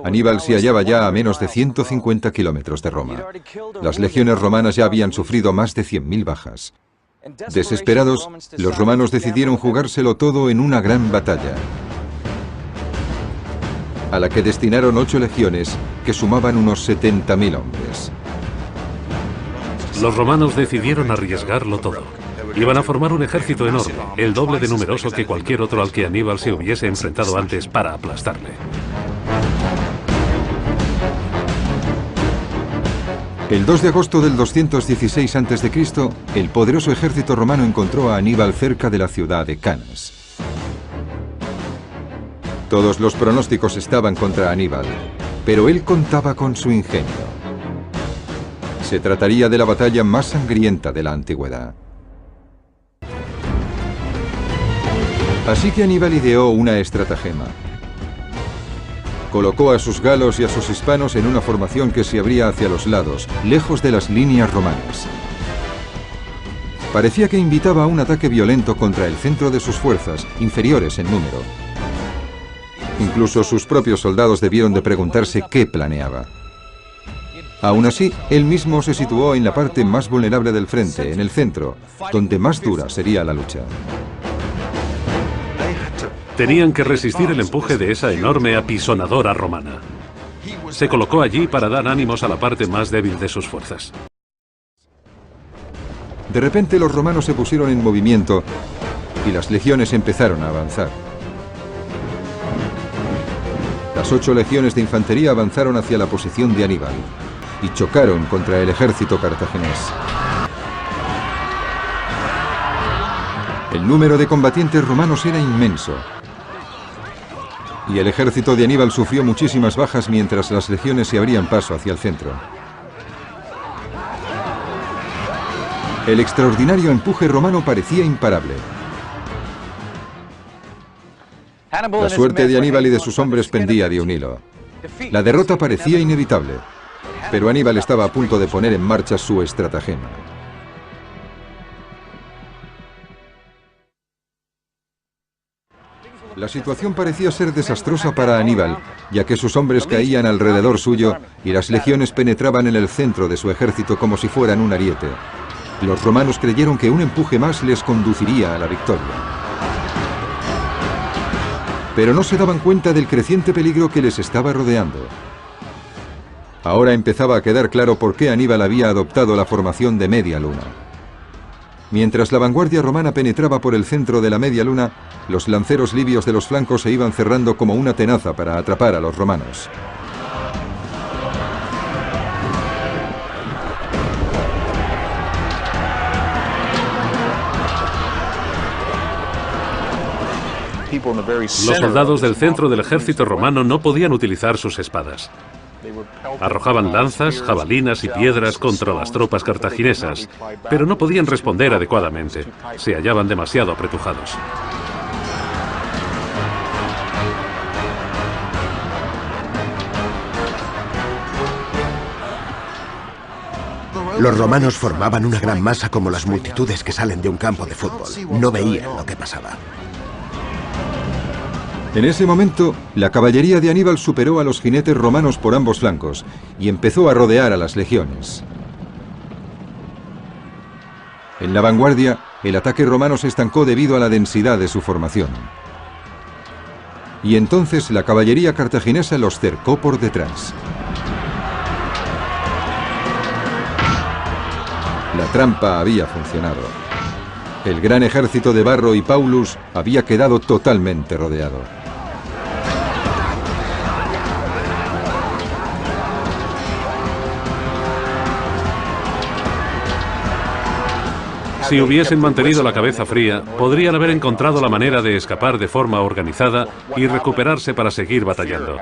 Aníbal se hallaba ya a menos de 150 kilómetros de Roma. Las legiones romanas ya habían sufrido más de 100.000 bajas. Desesperados, los romanos decidieron jugárselo todo en una gran batalla, a la que destinaron 8 legiones que sumaban unos 70.000 hombres. Los romanos decidieron arriesgarlo todo. Iban a formar un ejército enorme, el doble de numeroso que cualquier otro al que Aníbal se hubiese enfrentado antes para aplastarle. El 2 de agosto del 216 a.C., el poderoso ejército romano encontró a Aníbal cerca de la ciudad de Canas. Todos los pronósticos estaban contra Aníbal, pero él contaba con su ingenio. Se trataría de la batalla más sangrienta de la antigüedad. Así que Aníbal ideó una estratagema. Colocó a sus galos y a sus hispanos en una formación que se abría hacia los lados, lejos de las líneas romanas. Parecía que invitaba a un ataque violento contra el centro de sus fuerzas, inferiores en número. Incluso sus propios soldados debieron de preguntarse qué planeaba. Aún así, él mismo se situó en la parte más vulnerable del frente, en el centro, donde más dura sería la lucha. Tenían que resistir el empuje de esa enorme apisonadora romana. Se colocó allí para dar ánimos a la parte más débil de sus fuerzas. De repente los romanos se pusieron en movimiento y las legiones empezaron a avanzar. Las 8 legiones de infantería avanzaron hacia la posición de Aníbal y chocaron contra el ejército cartaginés. El número de combatientes romanos era inmenso, y el ejército de Aníbal sufrió muchísimas bajas mientras las legiones se abrían paso hacia el centro. El extraordinario empuje romano parecía imparable. La suerte de Aníbal y de sus hombres pendía de un hilo. La derrota parecía inevitable, pero Aníbal estaba a punto de poner en marcha su estratagema. La situación parecía ser desastrosa para Aníbal, ya que sus hombres caían alrededor suyo y las legiones penetraban en el centro de su ejército como si fueran un ariete. Los romanos creyeron que un empuje más les conduciría a la victoria. Pero no se daban cuenta del creciente peligro que les estaba rodeando. Ahora empezaba a quedar claro por qué Aníbal había adoptado la formación de media luna. Mientras la vanguardia romana penetraba por el centro de la media luna, los lanceros libios de los flancos se iban cerrando como una tenaza para atrapar a los romanos. Los soldados del centro del ejército romano no podían utilizar sus espadas. Arrojaban lanzas, jabalinas y piedras contra las tropas cartaginesas, pero no podían responder adecuadamente. Se hallaban demasiado apretujados. Los romanos formaban una gran masa como las multitudes que salen de un campo de fútbol. No veían lo que pasaba. En ese momento, la caballería de Aníbal superó a los jinetes romanos por ambos flancos y empezó a rodear a las legiones. En la vanguardia, el ataque romano se estancó debido a la densidad de su formación. Y entonces la caballería cartaginesa los cercó por detrás. La trampa había funcionado. El gran ejército de Varro y Paulus había quedado totalmente rodeado. Si hubiesen mantenido la cabeza fría, podrían haber encontrado la manera de escapar de forma organizada y recuperarse para seguir batallando.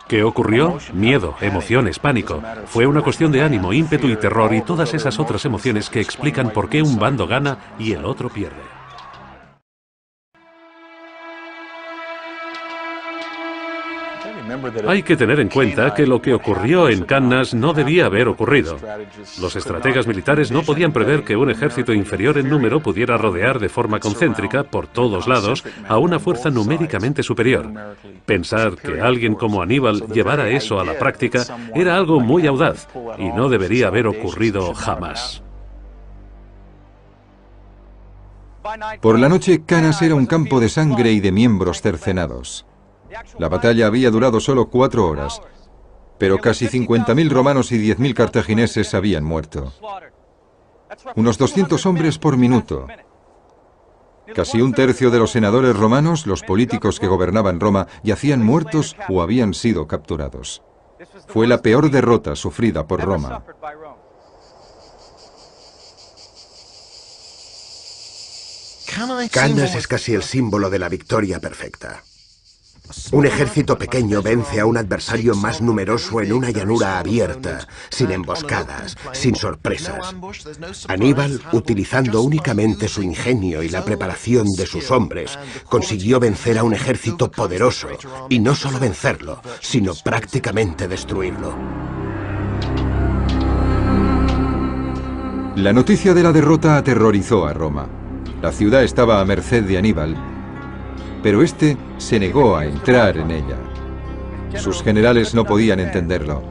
¿Qué ocurrió? Miedo, emociones, pánico. Fue una cuestión de ánimo, ímpetu y terror y todas esas otras emociones que explican por qué un bando gana y el otro pierde. Hay que tener en cuenta que lo que ocurrió en Cannas no debía haber ocurrido. Los estrategas militares no podían prever que un ejército inferior en número pudiera rodear de forma concéntrica por todos lados a una fuerza numéricamente superior. Pensar que alguien como Aníbal llevara eso a la práctica era algo muy audaz y no debería haber ocurrido jamás. Por la noche, Cannas era un campo de sangre y de miembros cercenados. La batalla había durado solo 4 horas, pero casi 50.000 romanos y 10.000 cartagineses habían muerto. Unos 200 hombres por minuto. Casi un tercio de los senadores romanos, los políticos que gobernaban Roma, yacían muertos o habían sido capturados. Fue la peor derrota sufrida por Roma. Cannas es casi el símbolo de la victoria perfecta. Un ejército pequeño vence a un adversario más numeroso en una llanura abierta, sin emboscadas, sin sorpresas. Aníbal, utilizando únicamente su ingenio y la preparación de sus hombres, consiguió vencer a un ejército poderoso, y no solo vencerlo, sino prácticamente destruirlo. La noticia de la derrota aterrorizó a Roma. La ciudad estaba a merced de Aníbal, pero este se negó a entrar en ella. Sus generales no podían entenderlo.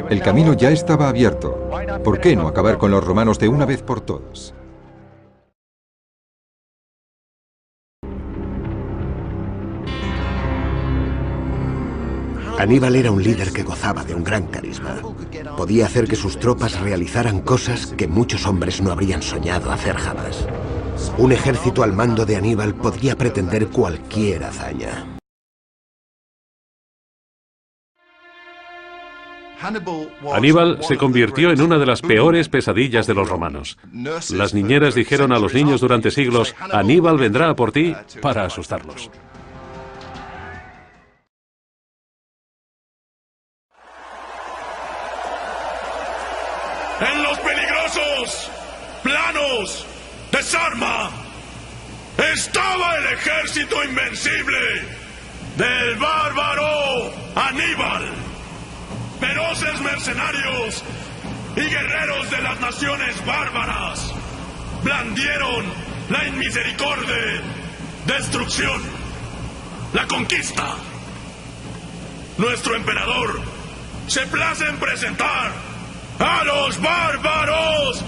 El camino ya estaba abierto. ¿Por qué no acabar con los romanos de una vez por todas? Aníbal era un líder que gozaba de un gran carisma. Podía hacer que sus tropas realizaran cosas que muchos hombres no habrían soñado hacer jamás. Un ejército al mando de Aníbal podría pretender cualquier hazaña. Aníbal se convirtió en una de las peores pesadillas de los romanos. Las niñeras dijeron a los niños durante siglos: Aníbal vendrá a por ti, para asustarlos. En los peligrosos planos de Sarma estaba el ejército invencible del bárbaro Aníbal. Feroces mercenarios y guerreros de las naciones bárbaras blandieron la inmisericordia, destrucción, la conquista. Nuestro emperador se place en presentar a los bárbaros